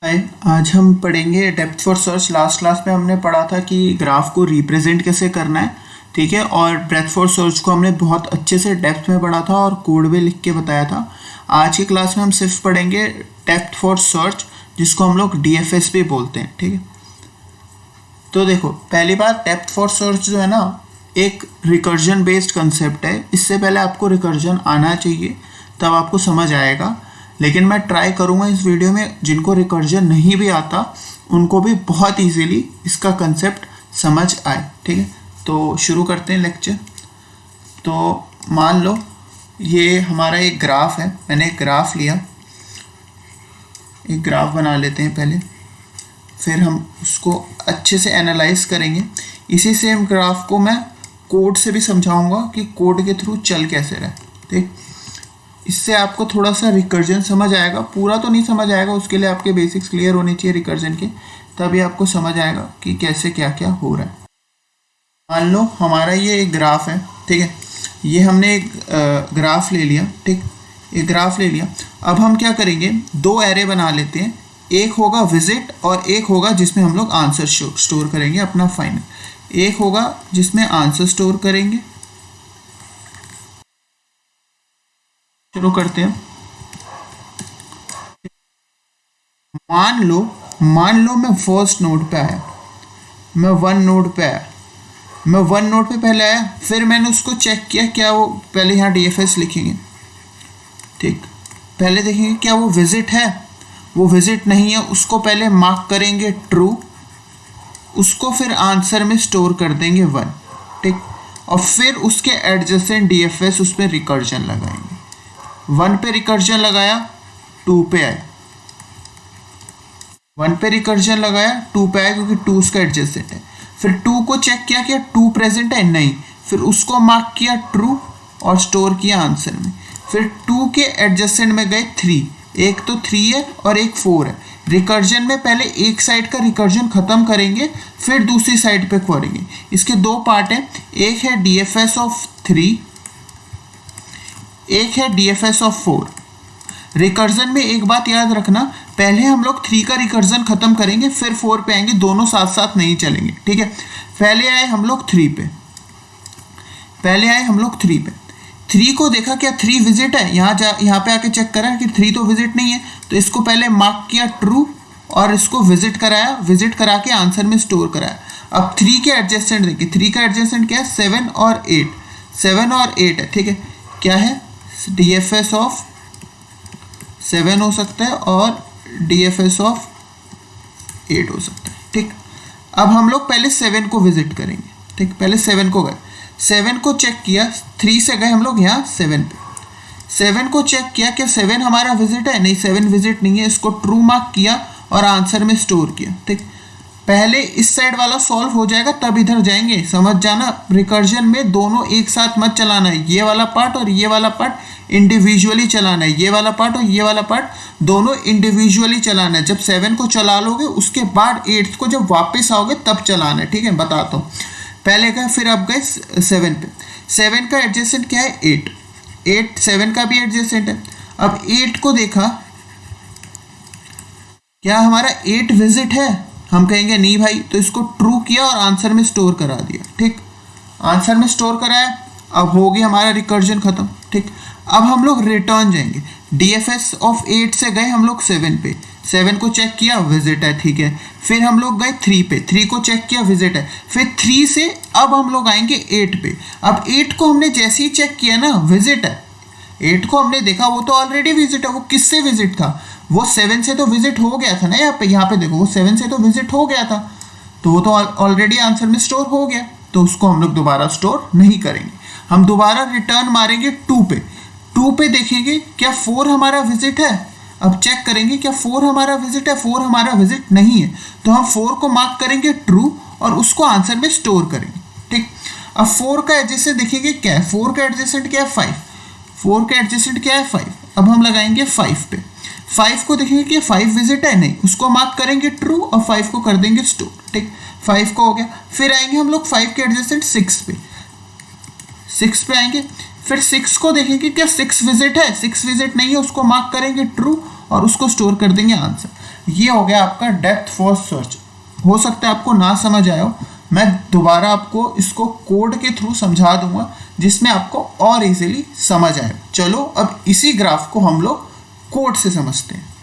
हाय, आज हम पढ़ेंगे depth for search. Last class में हमने पढ़ा था कि ग्राफ को रिप्रेजेंट कैसे करना है, ठीक है। और ब्रेथ फॉर सर्च को हमने बहुत अच्छे से डेप्थ में पढ़ा था और कोड भी लिख के बताया था। आज की क्लास में हम सिर्फ पढ़ेंगे डेप्थ फॉर सर्च, जिसको हम लोग DFS भी बोलते हैं, ठीक है। तो देखो, पहली बात, डेप्थ फॉर सर्च जो है ना, एक रिकर्जन बेस्ड कंसेप्ट है। इससे पहले आपको रिकर्जन आना चाहिए, तब आपको समझ आएगा। लेकिन मैं ट्राई करूँगा इस वीडियो में जिनको रिकर्जन नहीं भी आता उनको भी बहुत इजीली इसका कंसेप्ट समझ आए, ठीक है। तो शुरू करते हैं लेक्चर। तो मान लो ये हमारा एक ग्राफ है। मैंने एक ग्राफ लिया, एक ग्राफ बना लेते हैं पहले, फिर हम उसको अच्छे से एनालाइज करेंगे। इसी सेम ग्राफ को मैं कोड से भी समझाऊंगा कि कोड के थ्रू चल कैसे रहे, ठीक। इससे आपको थोड़ा सा रिकर्जन समझ आएगा। पूरा तो नहीं समझ आएगा, उसके लिए आपके बेसिक्स क्लियर होने चाहिए रिकर्जन के, तभी आपको समझ आएगा कि कैसे क्या क्या हो रहा है। मान लो हमारा ये एक ग्राफ है, ठीक है। ये हमने एक ग्राफ ले लिया, ठीक। एक ग्राफ ले लिया। अब हम क्या करेंगे, दो एरे बना लेते हैं। एक होगा विजिट और एक होगा जिसमें हम लोग आंसर स्टोर करेंगे अपना फाइनल। एक होगा जिसमें आंसर स्टोर करेंगे। शुरू करते हैं। मान लो मैं फर्स्ट नोड पे आया, मैं वन नोड पे पहले आया, फिर मैंने उसको चेक किया क्या वो, पहले यहाँ DFS लिखेंगे, ठीक। पहले देखेंगे क्या वो विजिट है। वो विजिट नहीं है, उसको पहले मार्क करेंगे ट्रू, उसको फिर आंसर में स्टोर कर देंगे 1, ठीक। और फिर उसके एडजेसेंट DFS उस पर रिकर्जन लगाएंगे। 1 पे रिकर्जन लगाया, 2 पे आया। 1 पे रिकर्जन लगाया, 2 पे आया, क्योंकि 2 उसका एडजेसेंट है। फिर 2 को चेक किया क्या 2 प्रेजेंट है, नहीं। फिर उसको मार्क किया ट्रू और स्टोर किया आंसर में। फिर 2 के एडजेसेंट में गए 3, एक तो 3 है और एक 4 है। रिकर्जन में पहले एक साइड का रिकर्जन खत्म करेंगे, फिर दूसरी साइड पे करेंगे। इसके दो पार्ट हैं, एक है DFS ऑफ 3, एक है DFS ऑफ 4। रिकर्जन में एक बात याद रखना, पहले हम लोग 3 का रिकर्जन खत्म करेंगे, फिर 4 पे आएंगे, दोनों साथ साथ नहीं चलेंगे, ठीक है। पहले आए हम लोग 3 पे, 3 को देखा क्या 3 विजिट है। यहाँ पे आके चेक करा कि 3 तो विजिट नहीं है, तो इसको पहले मार्क किया ट्रू और इसको विजिट करा के आंसर में स्टोर कराया। अब 3 के एडजेसेंट देखिए, 3 का एडजेसेंट क्या है, 7 और 8 है, ठीक है। क्या है, DFS ऑफ 7 हो सकता है और DFS ऑफ 8 हो सकता है, ठीक। अब हम लोग पहले 7 को विजिट करेंगे, ठीक। पहले 7 को गए, 7 को चेक किया, 3 से गए हम लोग यहाँ 7 पे। 7 को चेक किया क्या 7 हमारा विजिट है, नहीं 7 विजिट नहीं है। इसको ट्रू मार्क किया और आंसर में स्टोर किया, ठीक। पहले इस साइड वाला सॉल्व हो जाएगा, तब इधर जाएंगे। समझ जाना, रिकर्जन में दोनों एक साथ मत चलाना है। ये वाला पार्ट और ये वाला पार्ट इंडिविजुअली चलाना है। ये वाला पार्ट और ये वाला पार्ट दोनों इंडिविजुअली चलाना है। जब 7 को चला लोगे, उसके बाद 8 को जब वापस आओगे तब चलाना है, ठीक है। बताता हूँ, पहले गए, फिर अब गए 7 पे। 7 का एडजेसेंट क्या है, 8, 7 का भी एडजेसेंट है। अब 8 को देखा, क्या हमारा 8 विजिट है, हम कहेंगे नहीं भाई, तो इसको ट्रू किया और आंसर में स्टोर करा दिया, ठीक। आंसर में स्टोर कराया, अब हो गया हमारा रिकर्जन खत्म, ठीक। अब हम लोग रिटर्न जाएंगे। DFS ऑफ 8 से गए हम लोग 7 पे, 7 को चेक किया, विजिट है, ठीक है। फिर हम लोग गए 3 पे, 3 को चेक किया, विजिट है। फिर 3 से अब हम लोग आएंगे 8 पे। अब 8 को हमने जैसे ही चेक किया ना, विजिट है। 8 को हमने देखा वो तो ऑलरेडी विजिट है। वो किससे विजिट था, वो 7 से तो विजिट हो गया था ना। यहाँ पे देखो, वो 7 से तो विजिट हो गया था, तो वो तो ऑलरेडी आंसर में स्टोर हो गया, तो उसको हम लोग दोबारा स्टोर नहीं करेंगे। हम दोबारा रिटर्न मारेंगे 2 पे। 2 पे देखेंगे क्या 4 हमारा विजिट है। अब चेक करेंगे क्या 4 हमारा विजिट है, 4 हमारा विजिट नहीं है, तो हम 4 को मार्क करेंगे ट्रू और उसको आंसर में स्टोर करेंगे, ठीक। अब 4 का एडजेसेंट देखेंगे क्या है, 4 का एडजेसेंट क्या है, 5। 4 का एडजेसेंट क्या है, 5। अब हम लगाएंगे 5 पे। 5 को देखेंगे कि 5 विजिट है, नहीं, उसको मार्क करेंगे ट्रू और 5 को कर देंगे स्टोर, ठीक। 5 को हो गया। फिर आएंगे हम लोग 5 के एडजेसेंट 6 पे, 6 पे आएंगे। फिर 6 को देखेंगे क्या 6 विजिट है, 6 विजिट नहीं है, उसको मार्क करेंगे ट्रू और उसको स्टोर कर देंगे आंसर। ये हो गया आपका डेप्थ फर्स्ट सर्च। हो सकता है आपको ना समझ आया हो, मैं दोबारा आपको इसको कोड के थ्रू समझा दूंगा जिसमें आपको और इजीली समझ आए। चलो अब इसी ग्राफ को हम लोग कोड से समझते हैं।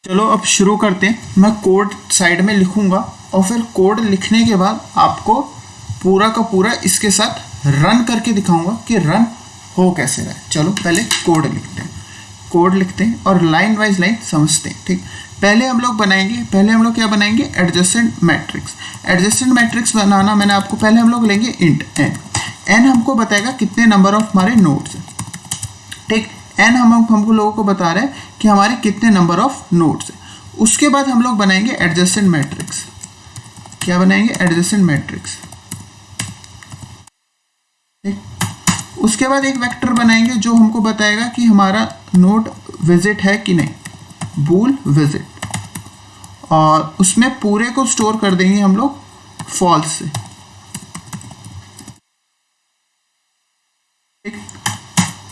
चलो अब शुरू करते हैं। मैं कोड साइड में लिखूंगा और फिर कोड लिखने के बाद आपको पूरा का पूरा इसके साथ रन करके दिखाऊंगा कि रन हो कैसे रहा है। चलो पहले कोड लिखते हैं, कोड लिखते हैं और लाइन वाइज लाइन समझते हैं। ठीक, पहले हम लोग क्या बनाएंगे, एडजेसेंट मैट्रिक्स। एडजेसेंट मैट्रिक्स बनाना मैंने आपको, पहले हम लोग लेंगे इंट एन हमको बताएगा कितने नंबर ऑफ हमारे नोड्स हैं। ठीक, एन हमको लोगों को बता रहे हैं कि हमारे कितने नंबर ऑफ नोड्स हैं। उसके बाद हम लोग बनाएंगे एडजेसेंट मैट्रिक्स। क्या बनाएंगे, एडजेसेंट मैट्रिक्स। ठीक, उसके बाद एक वेक्टर बनाएंगे जो हमको बताएगा कि हमारा नोड विजिट है कि नहीं, बूल विजिट, और उसमें पूरे को स्टोर कर देंगे हम लोग फॉल्स से। ठीक,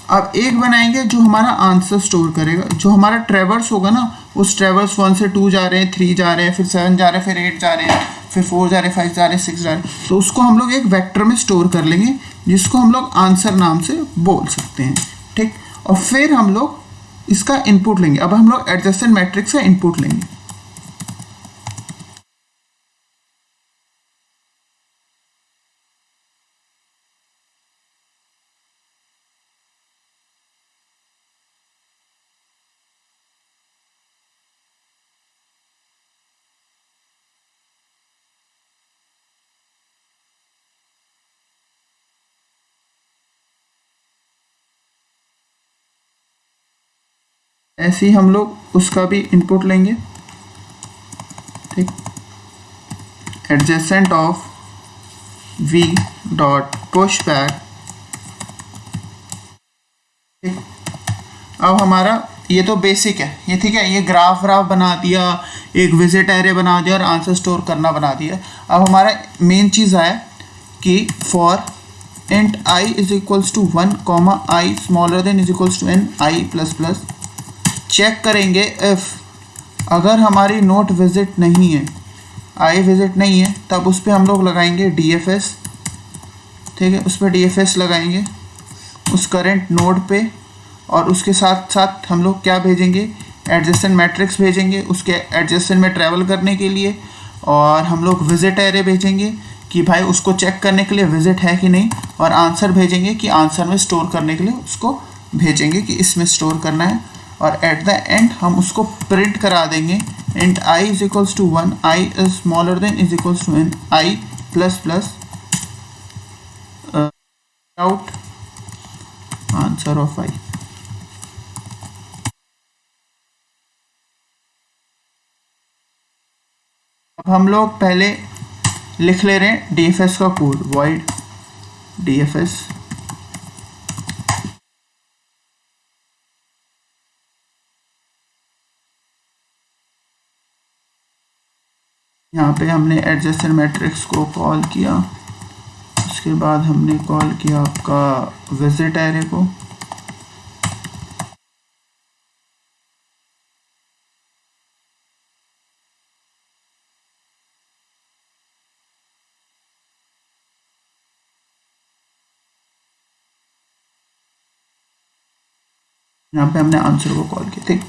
अब एक बनाएंगे जो हमारा आंसर स्टोर करेगा, जो हमारा ट्रेवर्स होगा ना, उस ट्रेवर्स 1 से 2 जा रहे हैं, 3 जा रहे हैं, फिर 7 जा रहे हैं, फिर 8 जा रहे हैं, फिर 4 जा रहे हैं, 5 जा रहे हैं, 6 जा रहे हैं, तो उसको हम लोग एक वेक्टर में स्टोर कर लेंगे जिसको हम लोग आंसर नाम से बोल सकते हैं। ठीक, और फिर हम लोग इसका इनपुट लेंगे। अब हम लोग एडजेसेंट मैट्रिक्स का इनपुट लेंगे। ऐसे ही हम लोग उसका भी इनपुट लेंगे। ठीक, adjacent of v dot push back. ठीक, अब हमारा ये तो बेसिक है ये, ठीक है, ये ग्राफ बना दिया, एक विजिट एरे बना दिया और आंसर स्टोर करना बना दिया। अब हमारा मेन चीज़ आया कि for int i is equals to 1 comma i smaller than is equals to n i plus plus. Check करेंगे इफ अगर हमारी नोट विजिट नहीं है, आई विजिट नहीं है, तब उस पर हम लोग लगाएंगे DFS। ठीक है, उस पर DFS लगाएंगे उस करेंट नोड पे, और उसके साथ साथ हम लोग क्या भेजेंगे, एडजेसेंट मैट्रिक्स भेजेंगे उसके एडजेसेंट में ट्रैवल करने के लिए, और हम लोग विजिट एरे भेजेंगे कि भाई उसको चेक करने के लिए विजिट है कि नहीं, और आंसर भेजेंगे कि आंसर में स्टोर करने के लिए उसको भेजेंगे कि इसमें स्टोर करना है। और एट द एंड हम उसको प्रिंट करा देंगे int i is equals to 1, i is smaller than is equals to n i plus plus out answer of i। अब हम लोग पहले लिख ले रहे हैं DFS का कोड, void DFS। यहाँ पे हमने एडजेसेंट मैट्रिक्स को कॉल किया, उसके बाद हमने कॉल किया आपका विजिट एरे को। यहाँ पे हमने आंसर को कॉल किया। ठीक,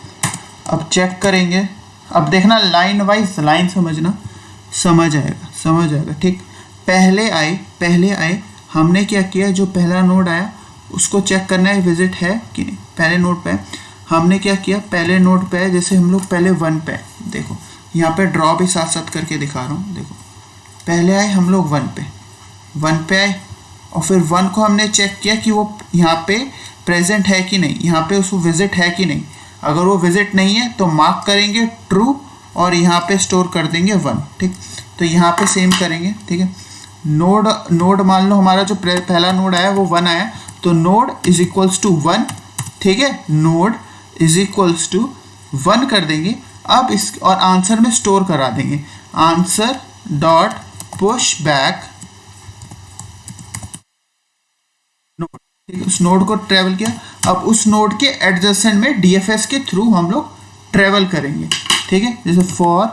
अब चेक करेंगे, अब देखना लाइन वाइज लाइन समझना, समझ आएगा। ठीक, पहले आए हमने क्या किया, जो पहला नोड आया उसको चेक करना है विजिट है कि नहीं। पहले नोड पे हमने क्या किया, पहले नोड पे जैसे हम लोग पहले 1 पे, देखो यहाँ पे ड्रॉ भी साथ साथ करके दिखा रहा हूँ। देखो पहले आए हम लोग 1 पे आए, और फिर 1 को हमने चेक किया कि वो यहाँ पे प्रेजेंट है कि नहीं, यहाँ पे उसको विजिट है कि नहीं। अगर वो विजिट नहीं है तो मार्क करेंगे ट्रू और यहाँ पे स्टोर कर देंगे 1। ठीक, तो यहाँ पे सेम करेंगे। ठीक है, नोड मान लो हमारा जो पहला नोड आया वो 1 आया, तो नोड इज इक्वल्स टू 1। ठीक है, नोड इज इक्वल्स टू 1 कर देंगे। अब इस और आंसर में स्टोर करा देंगे, answer dot push back node. ठीक है, उस नोड को ट्रेवल किया। अब उस नोड के एडजेसेंट में DFS के थ्रू हम लोग ट्रेवल करेंगे, ठीक है। जैसे for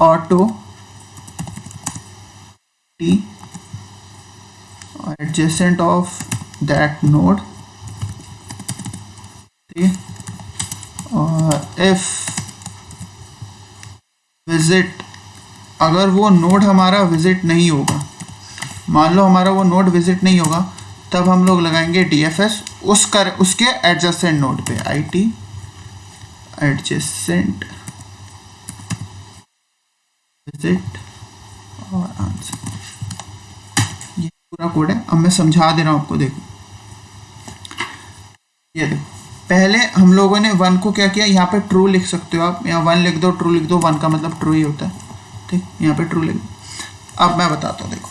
auto T adjacent of that node, ठीक है। और इफ विजिट, अगर वो नोड हमारा विजिट नहीं होगा, मान लो हमारा वो नोड विजिट नहीं होगा, तब हम लोग लगाएंगे डीएफएस उसके एडजेसेंट नोड पे, आईटी एडजेसेंट विजिट और आंसर। ये पूरा कोड है, अब मैं समझा दे रहा हूं आपको। देखो ये देखो, पहले हम लोगों ने 1 को क्या किया, यहाँ पे ट्रू लिख सकते हो आप, यहाँ 1 लिख दो, ट्रू लिख दो, 1 का मतलब ट्रू ही होता है, ठीक। यहाँ पे ट्रू लिख दो। अब मैं बताता हूँ, देखो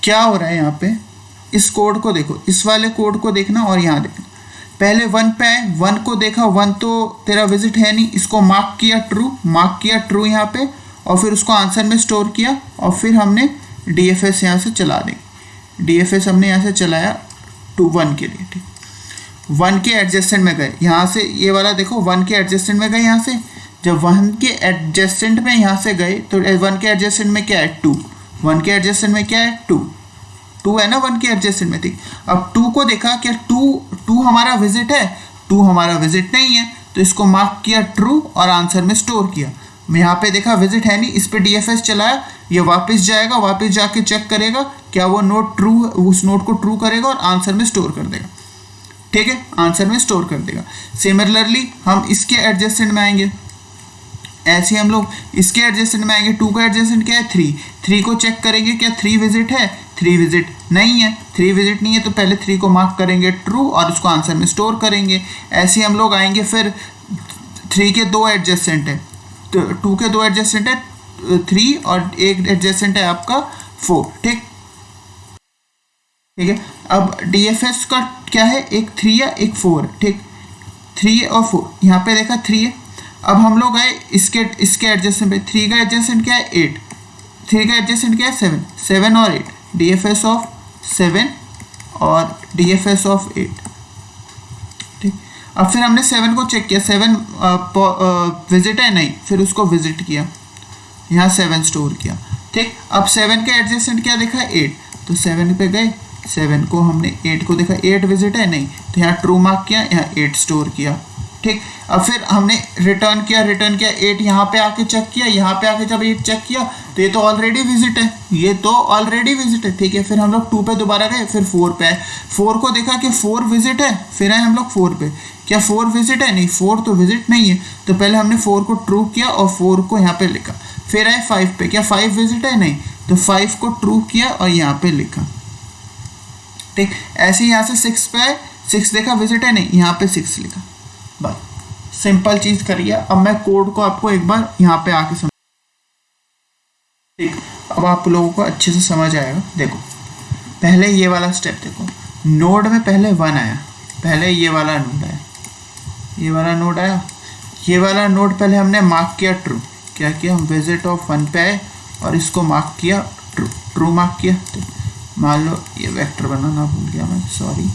क्या हो रहा है यहाँ पे। इस कोड को देखो, इस वाले कोड को देखना और यहाँ देखना। पहले 1 पे आए, 1 को देखा, 1 तो तेरा विजिट है नहीं, इसको मार्क किया ट्रू यहाँ पे, और फिर उसको आंसर में स्टोर किया, और फिर हमने डीएफएस यहाँ से चला देंगे। डीएफएस हमने यहाँ से चलाया 1 के लिए, ठीक। 1 के एडजेसेंट में गए, यहाँ से ये वाला देखो 1 के एडजेसेंट में गए, यहाँ से जब 1 के एडजेसेंट में यहाँ से गए तो 1 के एडजेसेंट में क्या है 2, 1 के एडजेसेंट में क्या है 2 है ना 1 के एडजेसेंट में, ठीक। अब 2 को देखा, क्या 2 हमारा विजिट है, 2 हमारा विजिट नहीं है, तो इसको मार्क किया ट्रू और आंसर में स्टोर किया। मैं यहाँ पे देखा विजिट है नहीं, इस पे डीएफएस चलाया, ये वापस जाएगा, वापस जाके चेक करेगा क्या वो नोड ट्रू, उस नोड को ट्रू करेगा और आंसर में स्टोर कर देगा, ठीक है, आंसर में स्टोर कर देगा। सिमिलरली हम इसके एडजेसेंट में आएंगे, ऐसे हम लोग इसके एडजेसेंट में आएंगे। 2 का एडजेसेंट क्या है 3 को चेक करेंगे, क्या 3 विजिट है, 3 विजिट नहीं है, 3 विजिट नहीं है तो पहले 3 को मार्क करेंगे ट्रू और उसको आंसर में स्टोर करेंगे। ऐसे हम लोग आएंगे, फिर 3 के 2 एडजेसेंट है, तो 2 के 2 एडजेसेंट है 3 और एक एडजेसेंट है आपका 4, ठीक है। अब डीएफएस का क्या है, एक 3 है एक 4 है, ठीक। 3 और 4 यहाँ पे देखा 3 है। अब हम लोग आए इसके एडजेसेंट पे, 3 का एडजेसेंट क्या है 8, 3 का एडजेसेंट क्या है 7 और 8, डीएफएस ऑफ 7 और डीएफएस ऑफ 8, ठीक। अब फिर हमने 7 को चेक किया, 7 विजिट है नहीं, फिर उसको विजिट किया, यहाँ 7 स्टोर किया, ठीक। अब 7 का एडजेसेंट क्या देखा 8, तो 7 पे गए, 7 को हमने 8 को देखा 8 विजिट है नहीं, तो यहाँ ट्रू मार्क किया, यहाँ 8 स्टोर किया, ठीक। अब फिर हमने रिटर्न किया 8 यहाँ पे आके चेक किया, यहाँ पे आके जब 8 चेक किया तो ये तो ऑलरेडी विजिट है, ये तो ऑलरेडी विजिट है, ठीक है। फिर हम लोग 2 पे दोबारा गए, फिर 4 पे आए, 4 को देखा कि 4 विजिट है, फिर आए हम लोग 4 पे, क्या 4 विजिट है नहीं, 4 तो विजिट नहीं है, तो पहले हमने 4 को ट्रू किया और 4 को यहाँ पे लिखा। फिर आए 5 पे, क्या 5 विजिट है नहीं, तो 5 को ट्रू किया और यहाँ पे लिखा, ठीक। ऐसे ही यहाँ से 6 पे आए, 6 देखा विजिट है नहीं, यहाँ पे 6 लिखा, बस सिंपल चीज करिए। अब मैं कोड को आपको एक बार यहाँ पे आके समझ, ठीक। अब आप लोगों को अच्छे से समझ आएगा। देखो पहले ये वाला स्टेप देखो, नोड में पहले 1 आया, पहले ये वाला नोड आया, ये वाला नोड आया, ये वाला नोड पहले हमने मार्क किया ट्रू, क्या किया हम विजिट ऑफ 1 पे आए और इसको मार्क किया ट्रू मार्क किया, ठीक। मान लो ये वेक्टर बनाना भूल गया मैं, सॉरी।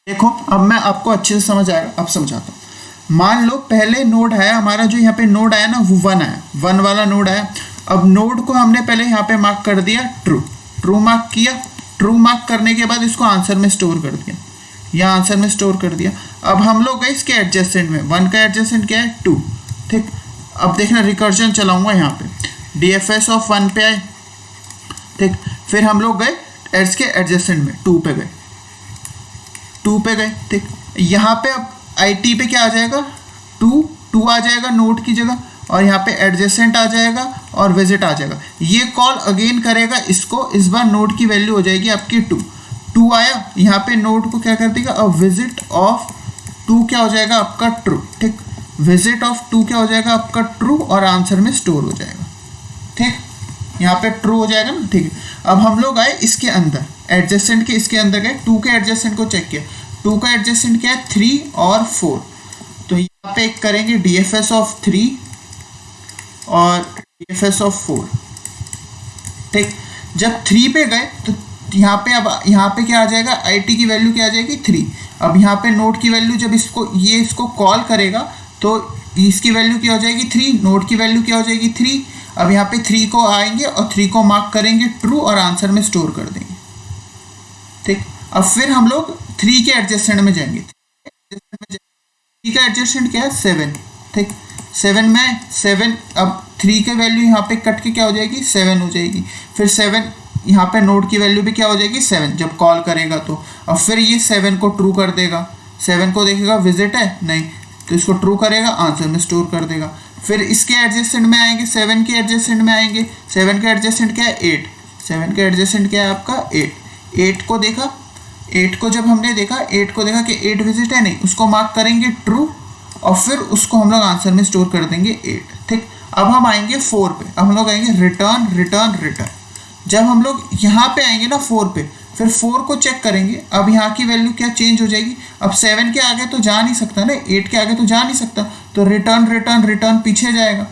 देखो अब मैं आपको अच्छे से समझ आएगा, अब समझाता हूँ। मान लो पहले नोड है हमारा, जो यहाँ पे नोड आया ना वो 1 आया, 1 वाला नोड आया। अब नोड को हमने पहले यहाँ पे मार्क कर दिया ट्रू मार्क किया, ट्रू मार्क करने के बाद इसको आंसर में स्टोर कर दिया, या आंसर में स्टोर कर दिया। अब हम लोग गए इसके एडजेसेंट में, 1 का एडजेसेंट क्या है 2, ठीक। अब देखना रिकर्जन चलाऊंगा यहाँ पे, डीएफएस ऑफ 1 पे आए, ठीक। फिर हम लोग गए इसके एडजेसेंट में 2 पे गए, 2 पे गए, ठीक। यहाँ पे अब आईटी पे क्या आ जाएगा 2 आ जाएगा नोड की जगह, और यहाँ पे एडजेसेंट आ जाएगा और विजिट आ जाएगा। ये कॉल अगेन करेगा इसको, इस बार नोड की वैल्यू हो जाएगी आपकी 2 आया, यहाँ पे नोड को क्या कर देगा अब विजिट ऑफ टू क्या हो जाएगा आपका ट्रू, ठीक। विजिट ऑफ टू क्या हो जाएगा आपका ट्रू और आंसर में स्टोर हो जाएगा, ठीक। यहाँ पे ट्रू हो जाएगा ना, ठीक है। अब हम लोग आए इसके अंदर एडजेसेंट के, इसके अंदर गए, टू के एडजेसेंट को चेक किया। टू का एडजेसेंट क्या है 3 और 4, तो यहाँ पे एक करेंगे डीएफएस ऑफ 3 और डीएफएस ऑफ 4, ठीक। जब 3 पे गए तो यहाँ पे, अब यहाँ पे क्या आ जाएगा, आईटी की वैल्यू क्या आ जाएगी 3। अब यहाँ पे नोड की वैल्यू जब इसको कॉल करेगा तो इसकी वैल्यू क्या हो जाएगी 3, नोड की वैल्यू क्या हो जाएगी 3। अब यहाँ पे 3 को आएंगे और 3 को मार्क करेंगे ट्रू और आंसर में स्टोर कर देंगे, ठीक। अब फिर हम लोग 3 के एडजेसेंट में जाएंगे। 3 का एडजेसेंट क्या है 7, ठीक। 7 में 7, अब 3 के वैल्यू यहाँ पे कट के क्या हो जाएगी 7 हो जाएगी। फिर 7 यहाँ पे नोड की वैल्यू भी क्या हो जाएगी 7 जब कॉल करेगा तो। अब फिर ये 7 को ट्रू कर देगा, 7 को देखेगा विजिट है नहीं, तो इसको ट्रू करेगा, आंसर में स्टोर कर देगा। फिर इसके एडजेसेंट में आएंगे, 7 के एडजेसेंट में आएंगे। 7 का एडजेसेंट क्या है 8, 7 का एडजेसेंट क्या है आपका 8। 8 को देखा, 8 को जब हमने देखा, 8 को देखा कि 8 विजिट है नहीं, उसको मार्क करेंगे ट्रू और फिर उसको हम लोग आंसर में स्टोर कर देंगे 8, ठीक। अब हम आएंगे 4 पे, अब हम लोग आएंगे रिटर्न रिटर्न रिटर्न। जब हम लोग यहाँ पे आएंगे ना 4 पे, फिर 4 को चेक करेंगे। अब यहाँ की वैल्यू क्या चेंज हो जाएगी, अब 7 के आगे तो जा नहीं सकता ना, 8 के आगे तो जा नहीं सकता, तो रिटर्न रिटर्न रिटर्न पीछे जाएगा।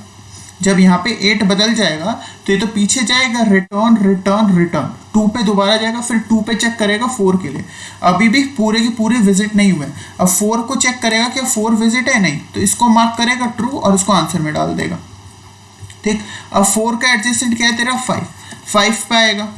जब यहाँ पे 8 बदल जाएगा तो ये तो पीछे जाएगा, रिटर्न रिटर्न रिटर्न 2 पे दोबारा जाएगा, फिर 2 पे चेक करेगा 4 के लिए। अभी भी पूरे के पूरे विजिट नहीं हुए। अब 4 को चेक करेगा कि 4 विजिट है नहीं, तो इसको मार्क करेगा ट्रू और उसको आंसर में डाल देगा, ठीक। अब 4 का एडजेसेंट क्या है तेरा 5 पे आएगा।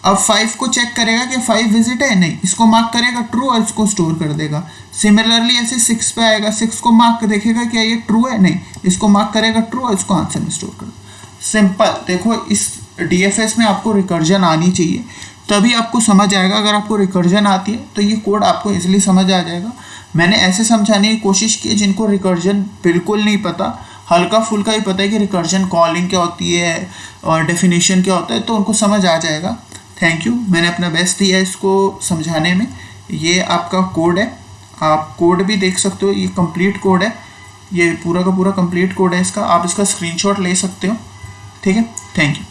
अब 5 को चेक करेगा कि 5 विजिट है नहीं, इसको मार्क करेगा ट्रू और इसको स्टोर कर देगा। सिमिलरली ऐसे 6 पे आएगा, 6 को मार्क देखेगा क्या ये ट्रू है नहीं, इसको मार्क करेगा ट्रू और इसको आंसर में स्टोर कर। सिंपल। देखो इस डीएफएस में आपको रिकर्जन आनी चाहिए, तभी आपको समझ आएगा। अगर आपको रिकर्जन आती है तो ये कोड आपको इजीली समझ आ जाएगा। मैंने ऐसे समझाने की कोशिश की जिनको रिकर्जन बिल्कुल नहीं पता, हल्का फुल्का ही पता है कि रिकर्जन कॉलिंग क्या होती है और डेफिनेशन क्या होता है, तो उनको समझ आ जाएगा। थैंक यू, मैंने अपना बेस्ट दिया इसको समझाने में। ये आपका कोड है, आप कोड भी देख सकते हो, ये कंप्लीट कोड है, ये पूरा का पूरा कंप्लीट कोड है इसका। आप इसका स्क्रीनशॉट ले सकते हो, ठीक है। Thank you.